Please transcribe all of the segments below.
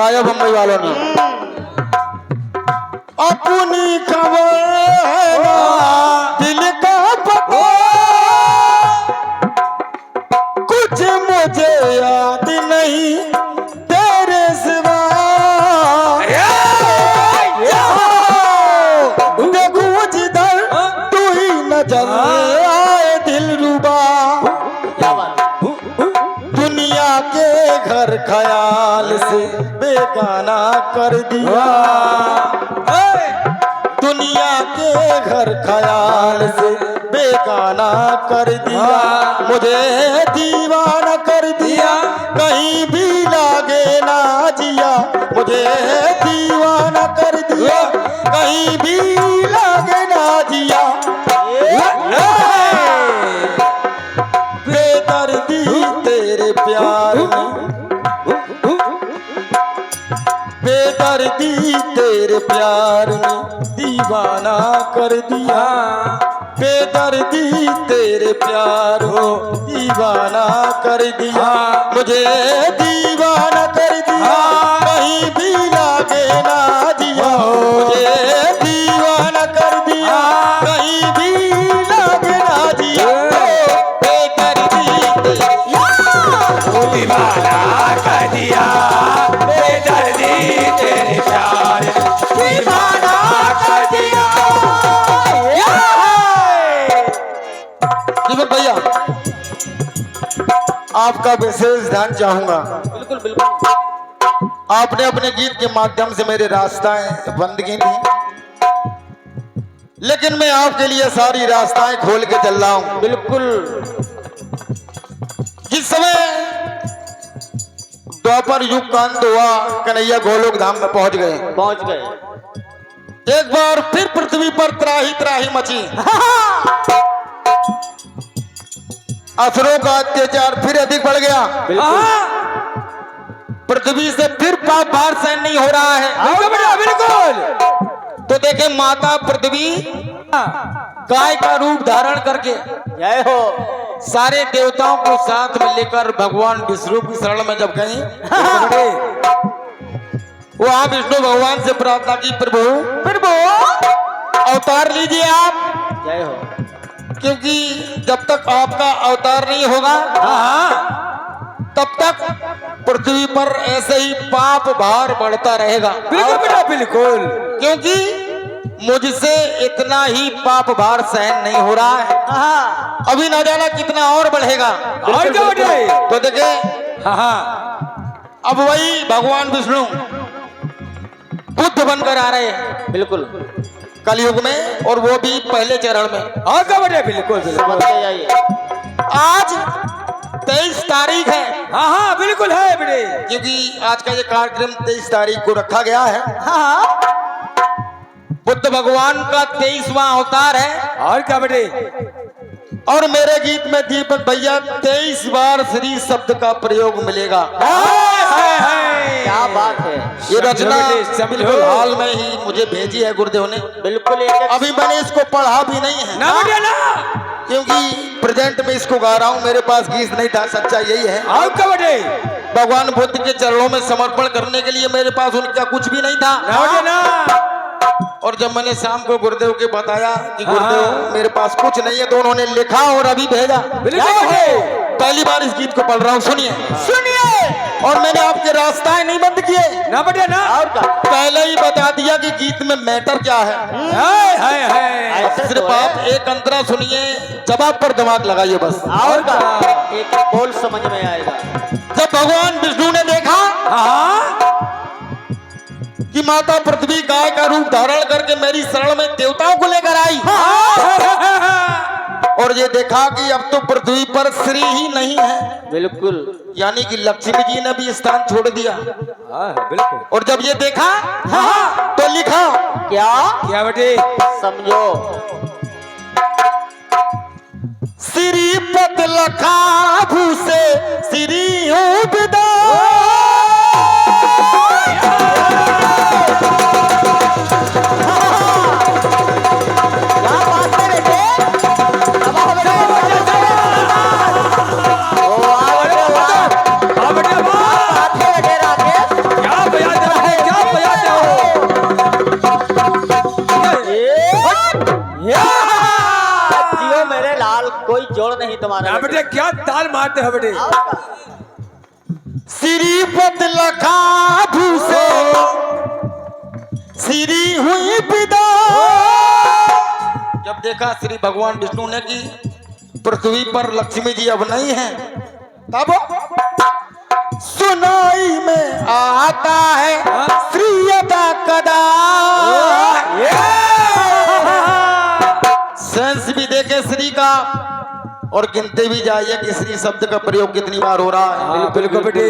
गाया बम्बई वालों ने। अपनी खबर है ना दिल का पता, कुछ मुझे याद नहीं तेरे सिवा। देखूं जिधर तू ही नजर आए दिलरुबा, दुनिया के घर ख्याल से बेगाना कर दिया, दुनिया के घर ख्याल से बेगाना कर दिया, मुझे दीवाना कर दिया, कहीं भी लागे ना जिया, मुझे दीवाना कर दिया, कहीं भी लागे ना जिया। बेदर्दी तेरे प्यार में, बेदर्दी तेरे प्यार में दीवाना कर दिया, बेदर्दी तेरे प्यार हो दीवाना कर दिया, मुझे दीवाना कर दिया, कहीं भी लागे ना जिया, मुझे दीवाना कर दिया, कहीं भी लागे ना जिया। बेदर्दी दीवाना कर दिया, बेदर्दी तेरे प्यार दीवाना कर दिया। दीपक भैया आपका विशेष ध्यान चाहूंगा। बिल्कुल बिल्कुल। आपने अपने गीत के माध्यम से मेरे रास्ताएं बंद की थी, लेकिन मैं आपके लिए सारी रास्ताएं खोल के चल रहा हूं। बिल्कुल। जिस समय द्वापर युग का अंत हुआ, कन्हैया गोलोक धाम में पहुंच गए। एक बार फिर पृथ्वी पर त्राही त्राही मची, असुरों का अत्याचार फिर अधिक बढ़ गया, पृथ्वी से फिर पाप भार सहन नहीं हो रहा है। बिल्कुल। तो देखे माता पृथ्वी गाय का रूप धारण करके जय हो सारे देवताओं को साथ में लेकर भगवान विष्णु की शरण में जब गई, वहां विष्णु भगवान से प्रार्थना की, प्रभु अवतार लीजिए आप, जय हो। क्योंकि जब तक आपका अवतार नहीं होगा तब तक पृथ्वी पर ऐसे ही पाप भार बढ़ता रहेगा। बिल्कुल बेटा बिल्कुल। क्योंकि मुझसे इतना ही पाप भार सहन नहीं हो रहा है, अभी ना जाना कितना और बढ़ेगा। और क्या बढ़े? तो देखे अब वही भगवान विष्णु बुद्ध बनकर आ रहे हैं बिल्कुल। कलयुग में, और वो भी पहले चरण में। और क्या बढ़े? बिल्कुल बिल्कुल। आज 23 तारीख है। हाँ बिल्कुल है बेटे। क्योंकि आज का ये कार्यक्रम 23 तारीख को रखा गया है। बुद्ध भगवान का 23वां अवतार है। और क्या बेटे? और मेरे गीत में दीपक भैया 23 बार श्री शब्द का प्रयोग मिलेगा। क्या बात है। ये रचना बिल्कुल हाल में ही मुझे भेजी है गुरुदेव ने। बिल्कुल। अभी मैंने इसको पढ़ा भी नहीं है ना बेटे ना, क्योंकि प्रेजेंट में इसको गा रहा हूँ, मेरे पास गीत नहीं था। सच्चाई यही है। और क्या बेटे? भगवान बुद्ध के चरणों में समर्पण करने के लिए मेरे पास उनका कुछ भी नहीं था। ना बेटे ना। और जब मैंने शाम को गुरुदेव के बताया कि गुरुदेव मेरे पास कुछ नहीं है, तो उन्होंने लिखा और अभी भेजा। पहली बार इस गीत को पढ़ रहा हूँ, सुनिए सुनिए। और मैंने आपके रास्ताएं नहीं बंद किए ना बेटे ना। और क्या? पहले ही बता दिया कि गीत में मैटर क्या है। सिर्फ आप एक अंतरा सुनिए, जवाब पर दिमाग लगाइए बस। और क्या? एक बोल समझ में आएगा। जब भगवान विष्णु ने देखा कि माता पृथ्वी गाय का रूप धारण करके मेरी शरण में देवताओं को लेकर आई, और ये देखा कि अब तो पृथ्वी पर श्री ही नहीं है, बिल्कुल, यानी कि लक्ष्मी जी ने भी स्थान छोड़ दिया। बिल्कुल। और जब ये देखा तो लिखा क्या क्या बेटे? समझो। श्रीपद लखा भूसे श्री उबदा, क्या ताल कोई जोड़ नहीं तुम्हारा हाँ बेटे क्या ताल मारते हो बेटे। और का? श्रीपद लखा भूसे श्री हुई विदा। जब देखा श्री भगवान विष्णु ने कि पृथ्वी पर लक्ष्मी जी अब नहीं है, तब सुनाई में आता है श्री यदा कदा। सेंस भी देखे श्री का और गिनते भी जाइए कि श्री शब्द का प्रयोग कितनी बार हो रहा है। हाँ बिल्कुल बेटे।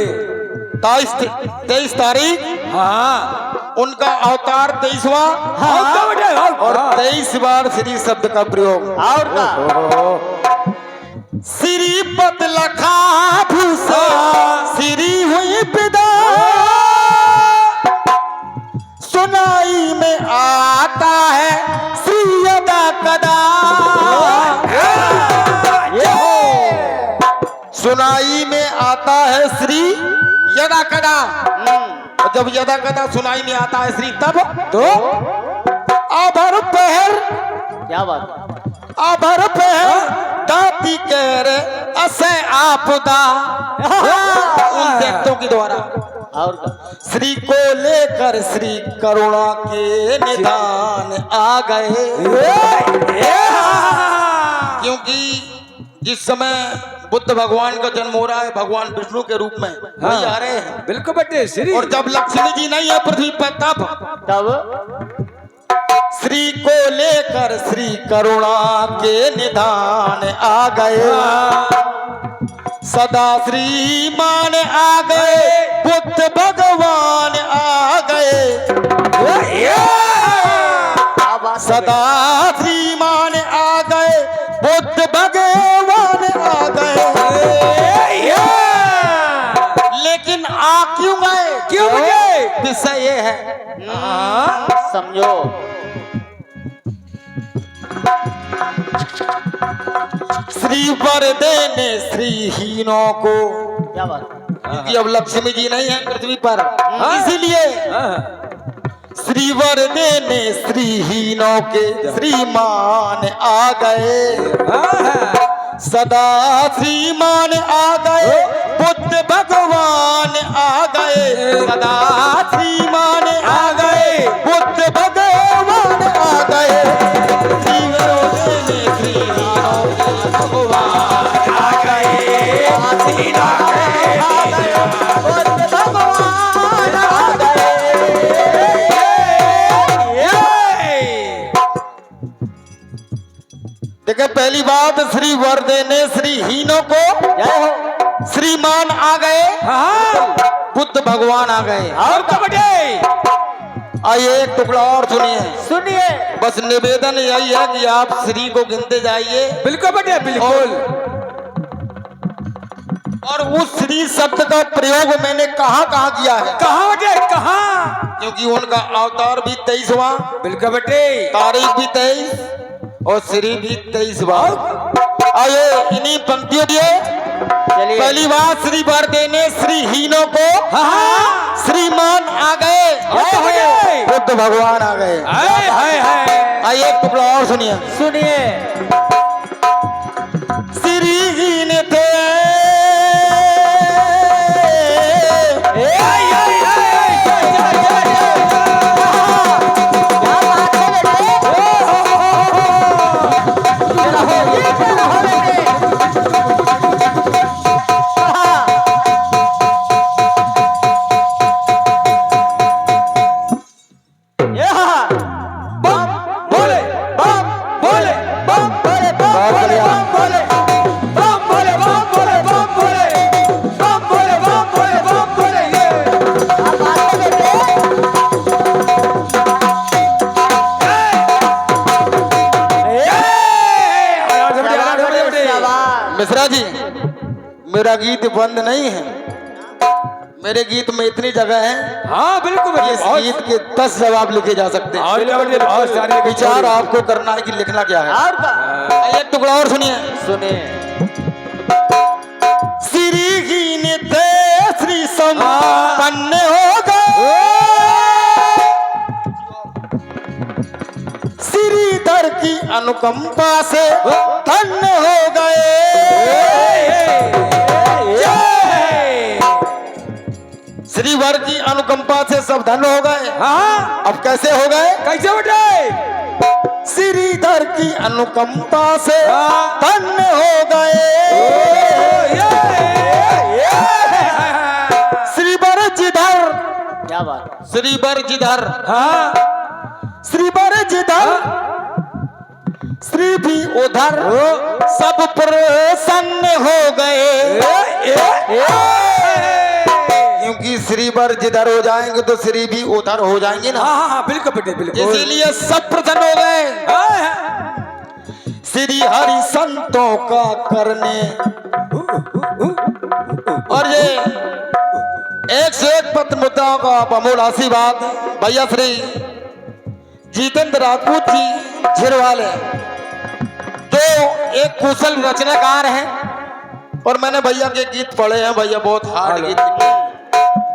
23 तारीख हाँ उनका अवतार 23वां हाँ बेटे और 23 बार श्री शब्द का प्रयोग। और का? श्रीपद लखा भूषा श्री हुई विदा। सुनाई में आता है श्री यदा कदा। सुनाई में आता है श्री यदा कदा। और जब यदा कदा सुनाई में आता है श्री, तब तो आभर पहर क्या बात? आभर पहर दाती कह रे असे आपदा। उन दैत्यों के द्वारा और का? श्री को लेकर श्री करुणा के निदान आ गए। क्योंकि जिस समय बुद्ध भगवान का जन्म हो रहा है भगवान विष्णु के रूप में वही आ रहे हैं। बिल्कुल बेटे श्री। और जब लक्ष्मी जी नहीं है पृथ्वी पर, तब श्री को लेकर श्री करुणा के निधान आ गए। सदा श्रीमान आ गए, बुद्ध भगवान आ गए। क्या बात है सदा श्रीमान आ गए, बुद्ध भगवान आ गए। लेकिन आ क्यों गए? क्यों गए? विषय ये है, बेटे? समझो। श्री वर देने श्रीहीनों को। क्या बात? क्योंकि अब लक्ष्मी जी नहीं है पृथ्वी पर, इसीलिए श्रीवर देने श्रीहीनों के श्रीमान आ गए। सदा श्रीमान आ गए, बुद्ध भगवान आ गए। सदा श्रीमान आ गए, बुद्ध भगवान आ गए। श्रीवर देने श्रीहीनों के भगवान आ गए। बुद्ध भगवान आ गए। देखिए पहली बात, श्री वर देने श्रीहीनों को श्रीमान आ गए, बुद्ध भगवान आ गए। और क्या बेटे? आइए एक टुकड़ा और सुनिए। सुनिए। बस निवेदन यही है कि आप श्री को गिनते जाइए बिल्कुल बेटे बिल्कुल। और उस श्री शब्द का प्रयोग मैंने कहाँ कहाँ किया है, कहाँ बेटे कहाँ? क्योंकि उनका अवतार भी 23वां, बिल्कुल बेटे। तारीख भी 23 और श्री भी 23 बार। आइए इन्हीं पंक्तियों दिए। चलिए। पहली बात, श्री वर देने श्रीहीनों को श्रीमान आ गए, बुद्ध भगवान आ गए। आइए एक टुकड़ा और सुनिए। सुनिए। श्रीहीन थे मिश्रा जी, मेरा गीत बंद नहीं है, मेरे गीत में इतनी जगह है। हाँ बिल्कुल बेटे। इस गीत के 10 जवाब लिखे जा सकते हैं। बहुत सारी विचार आपको करना है कि लिखना क्या है। और का? एक टुकड़ा और सुनिए। सुनिए। श्रीहीन थे श्री संपन्न हो गए, श्रीधर की अनुकंपा से धन्य हो श्रीवर की अनुकंपा से सब धन हो गए। हाँ अब कैसे हो गए? कैसे बेटे? श्रीधर की अनुकंपा से हाँ। धन्य हो गए। श्रीवर जिधर, क्या बात। श्रीवर जिधर, हाँ श्रीवर जिधर, श्री भी उधर, सब प्रसन्न हो गए। क्योंकि श्रीवर जिधर हो जाएंगे तो श्री भी उधर हो जाएंगे ना। हाँ हाँ बिल्कुल बेटे बिल्कुल। इसीलिए सब प्रसन्न हो गए। श्री हरि संतों का करने। और ये एक से एक पत्र मुद्दाओं का अमूल आशीर्वाद भैया श्री जितेंद्र राजपूत जी झिरवाले, जो एक कुशल रचनाकार हैं। और मैंने भैया के गीत पढ़े हैं। भैया बहुत हार्ड गीत लिखते हैं,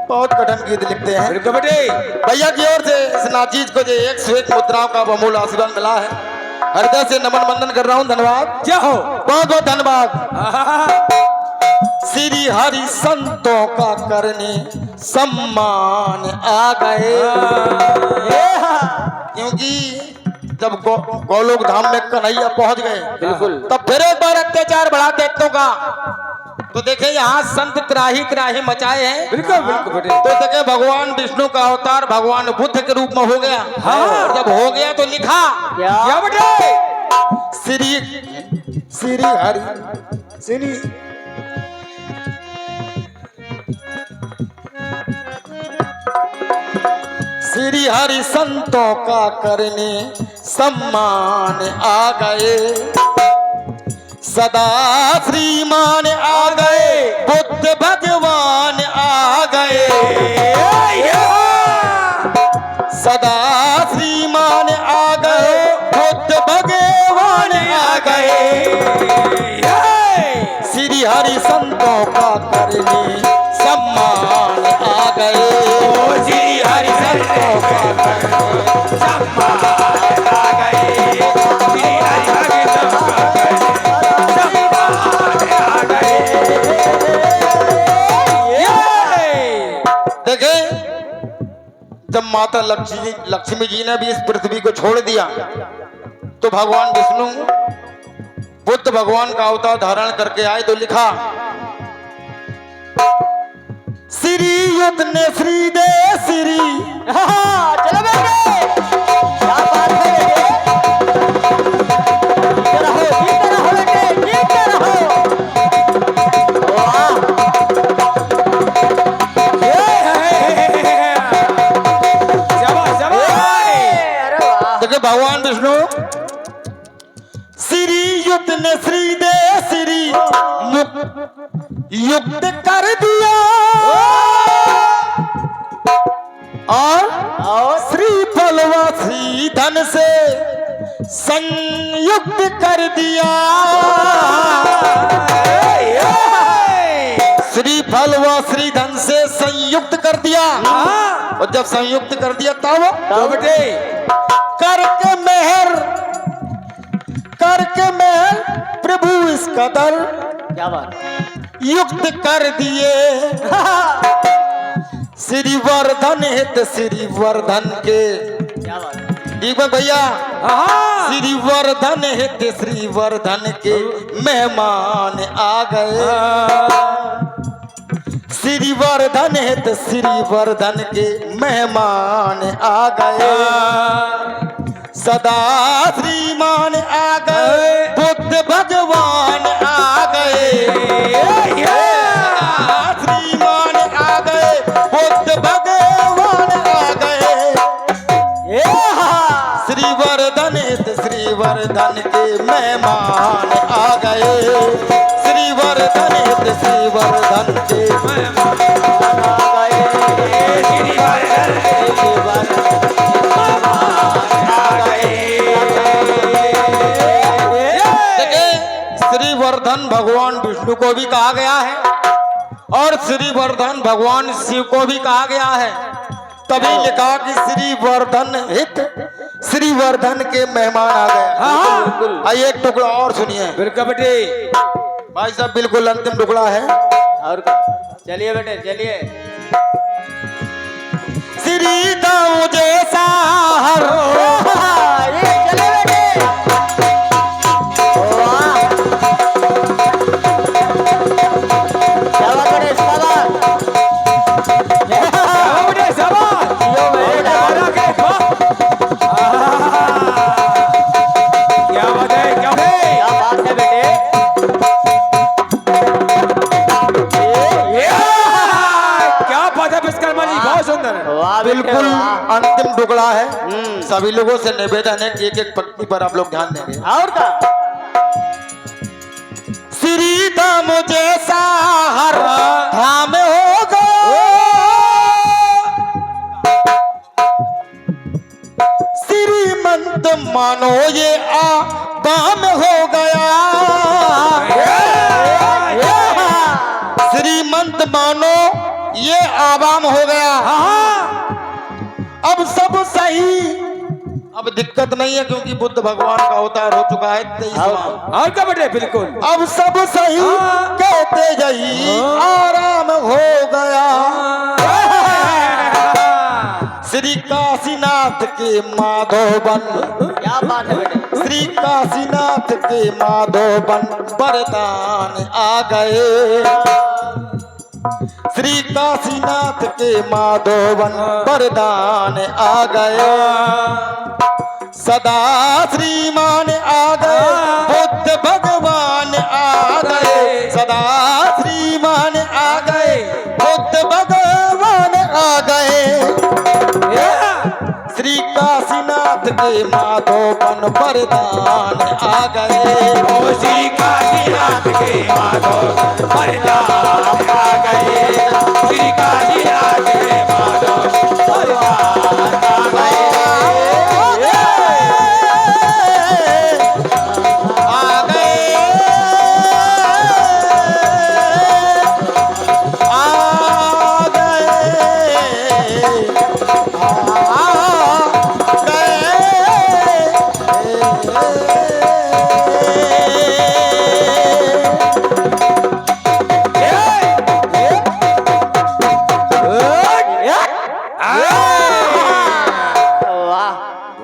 बहुत कठिन गीत लिखते हैं। बिल्कुल बेटे। भैया की ओर से इस नाचीज को जो एक से एक मुद्राओं का अमूल आशीर्वाद मिला है, हृदय से नमन वंदन कर रहा हूँ। धन्यवाद, क्या हो? बहुत बहुत धन्यवाद। हाँ, श्री हरि संतों का करने सम्मान आ गए। क्योंकि जब गोलोक धाम में कन्हैया पहुंच गए, बिल्कुल। तब फिर एक बार अत्याचार बढ़ा दैत्यों का। तो देखे यहाँ संत त्राही त्राही मचाए हैं। बिल्कुल बिल्कुल बेटे। तो देखे भगवान विष्णु का अवतार भगवान बुद्ध के रूप में हो गया। हाँ। और जब हो गया तो लिखा क्या बेटे? श्री श्री हरि श्री श्री हरि संतों का करने सम्मान आ गए। सदा श्रीमान आ गए, बुद्ध भगवान आ गए। सदा श्रीमान आ गए, बुद्ध भगवान आ गए। श्री हरि संतों का करने सम्मान आ गए। श्री हरि संतों का करने सम्मान आ गए। श्री हरि संतों का करने सम्मान आ गए। देखे, जब माता लक्ष्मी जी ने भी इस पृथ्वी को छोड़ दिया तो भगवान विष्णु बुद्ध भगवान का अवतार धारण करके आए। तो लिखा श्री युद्ध ने श्री दे श्री। चलो बेटे, क्या बात है बेटे। जीते रहो बेटे, जीते रहो। वाह, शाबाश शाबाश। अरे वाह। देखिए भगवान विष्णु श्री युद्ध ने श्री दे श्री युक्त कर दिया। और श्री फलवा श्री धन से संयुक्त कर दिया। श्री फलवा श्री धन से संयुक्त कर दिया। और जब संयुक्त कर दिया तब तो बेटे करके महल प्रभु इस कदर क्या बात। युक्त कर दिए। श्री वर्धन हित श्री वर्धन के। क्या बात। ठीक है भैया। हाँ श्री वर्धन हित श्री वर्धन के मेहमान आ गए। श्री वर्धन हित श्री वर्धन के मेहमान आ गए। सदा श्रीमान आ गए, बुद्ध भगवान आ गए। श्रीमान आ गए, बुद्ध भगवान आ गए। श्री वर्धन श्री वर्धन के मेहमान आ गए। श्री वर्धन श्री वर्धन के मेहमान आ गए। श्री वर्धन श्री वर्धन के मेहमान आ गए। देखिए, श्री वर्धन भगवान विष्णु को भी कहा गया है और श्री वर्धन भगवान शिव को भी कहा गया है। तभी लिखा कि श्री वर्धन हित श्री वर्धन के मेहमान आ गए। हाँ। आइए एक टुकड़ा और सुनिए बिल्कुल बेटे। भाई साहब, बिल्कुल अंतिम टुकड़ा है। और चलिए बेटे चलिए। श्री दाऊ जैसा हर ये चले बेटे वाह क्या बात बेटे शाबाश शाबाश बेटे शाबाश यो बेटा आरा के क्या बात है क्या है क्या बात है बेटे क्या बात है विश्वकर्मा जी बहुत सुंदर वाह बेटे बिल्कुल वाह। अंतिम टुकड़ा है। सभी लोगों से निवेदन है कि एक एक पंक्ति पर आप लोग ध्यान देंगे। और का श्री दाम जैसा हर धाम होगा, श्रीमंत मानो ये आबाम हो गया, श्रीमंत मानो ये आवाम हो गया। अब सब सही, अब दिक्कत नहीं है क्योंकि बुद्ध भगवान का अवतार हो चुका है 23वां। और क्या बेटे बिल्कुल अब सब सही कहते जाइए आराम हो गया। श्री काशीनाथ के माधोबन, क्या बात है बेटे श्री काशीनाथ के माधोबन वरदान आ गए, श्री काशीनाथ के माधोबन वरदान आ गए। सदा श्रीमान आ गए, बुद्ध भगवान आ गए, सदा श्रीमान आ गए, बुद्ध भगवान आ गए। श्री काशीनाथ के माधोबन वरदान आ गए, ओ श्री काशीनाथ के माधव वरदान आ गए, श्री काशीनाथ के माधव वरदान आ गए। आ गए, आ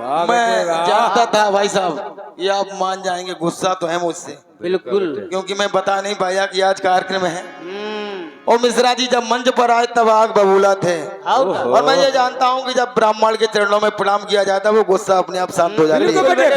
वाह मैं जानता था भाई साहब ये आप मान जाएंगे, गुस्सा तो है मुझसे बिल्कुल क्योंकि मैं बता नहीं पाया कि आज कार्यक्रम है। और मिश्रा जी जब मंच पर आए तब आग बबूला थे, और का और मैं ये जानता हूँ कि जब ब्राह्मण के चरणों में प्रणाम किया जाता है वो गुस्सा अपने आप शांत हो जाती बिल्कुल है। बेटे